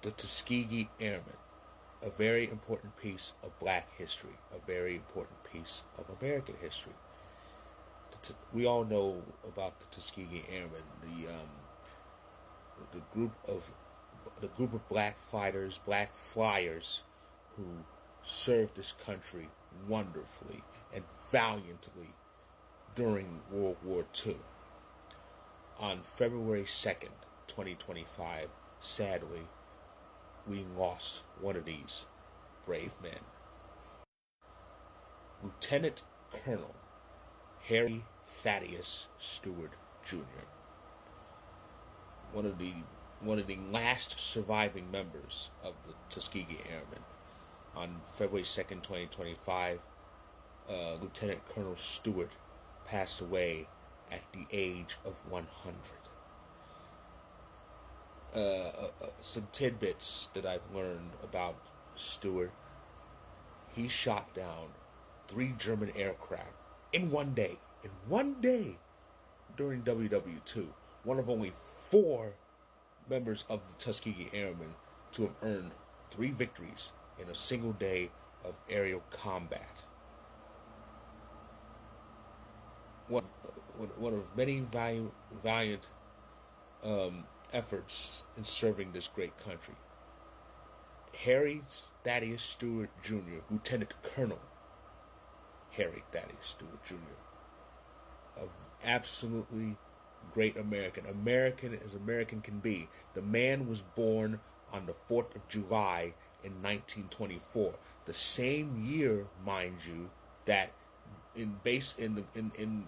The Tuskegee Airmen, a very important piece of black history, a very important piece of American history. We all know about the Tuskegee Airmen, the group of black fighters, black flyers, who served this country wonderfully and valiantly during World War II. On February 2nd, 2025, sadly, we lost one of these brave men. Lieutenant Colonel Harry Thaddeus Stewart Jr., one of the last surviving members of the Tuskegee Airmen. On February 2nd, 2025, Lieutenant Colonel Stewart passed away at the age of 100. Some tidbits that I've learned about Stewart: he shot down 3 German aircraft in one day during WW2, one of only 4 members of the Tuskegee Airmen to have earned 3 victories in a single day of aerial combat. One of many valiant efforts in serving this great country. Harry Thaddeus Stewart Jr., Lieutenant Colonel Harry Thaddeus Stewart Jr., an absolutely great American as American can be. The man was born on the 4th of July in 1924, the same year, mind you, that in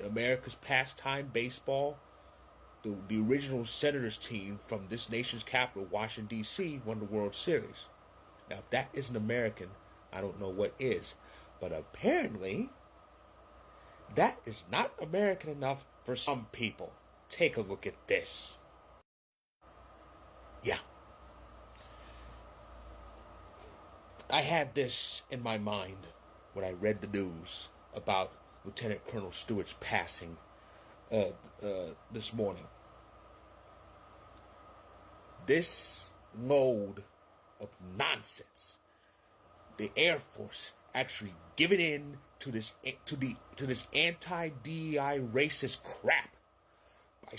America's pastime, baseball, the original Senators team from this nation's capital, Washington, D.C., won the World Series. Now, if that isn't American, I don't know what is. But apparently, that is not American enough for some people. Take a look at this. Yeah. I had this in my mind when I read the news about Lieutenant Colonel Stewart's passing this morning. This load of nonsense, the Air Force actually giving in to this anti-DEI racist crap by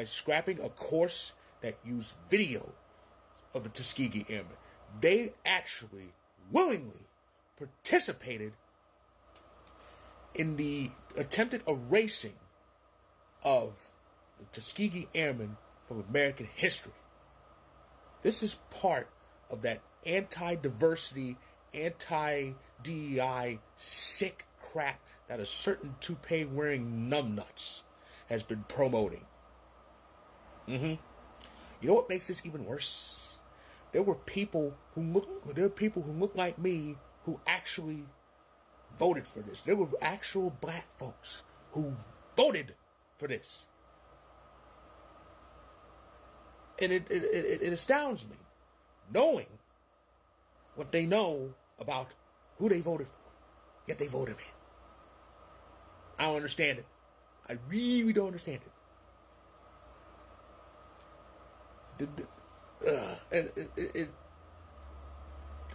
scrapping a course that used video of the Tuskegee Airmen. They actually willingly participated in the attempted erasing of the Tuskegee Airmen from American history. This is part of that anti-diversity, anti-DEI sick crap that a certain toupee-wearing numbnuts has been promoting. You know what makes this even worse? There were people who look like me who actually voted for this. There were actual black folks who voted for this. And it astounds me, knowing what they know about who they voted for, yet they voted in. I don't understand it. I really don't understand it.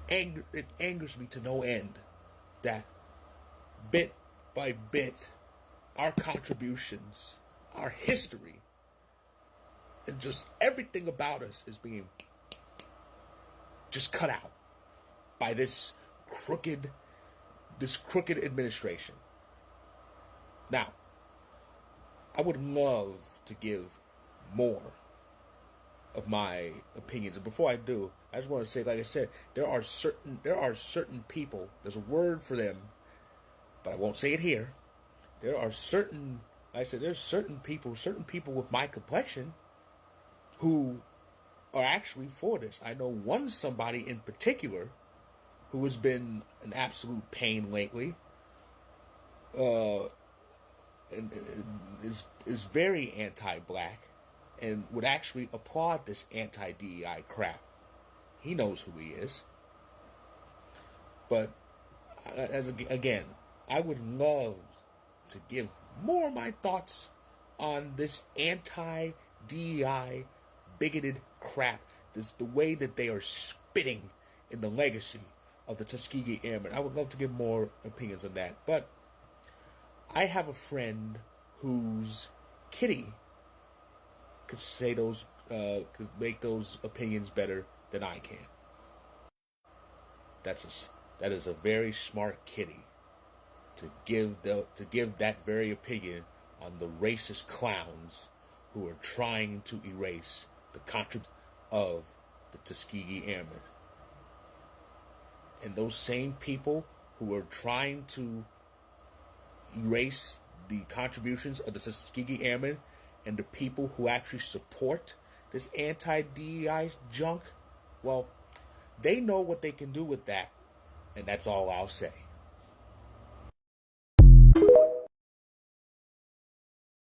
It angers me to no end that bit by bit our contributions, our history, and just everything about us is being just cut out by this crooked administration. Now, I would love to give more of my opinions, and before I do, I just want to say, like I said, there are certain people. There's a word for them, but I won't say it here. There's certain people with my complexion who are actually for this. I know somebody in particular who has been an absolute pain lately, and is very anti-black and would actually applaud this anti-DEI crap. He knows who he is. But again, I would love to give more of my thoughts on this anti-DEI bigoted crap the way that they are spitting in the legacy of the Tuskegee Airmen. I would love to give more opinions on that, but I have a friend whose kitty could say those, could make those opinions better than I can. That is a very smart kitty to give that very opinion on the racist clowns who are trying to erase the contribution of the Tuskegee Airmen. And those same people who are trying to erase the contributions of the Tuskegee Airmen and the people who actually support this anti-DEI junk, well, they know what they can do with that, and that's all I'll say.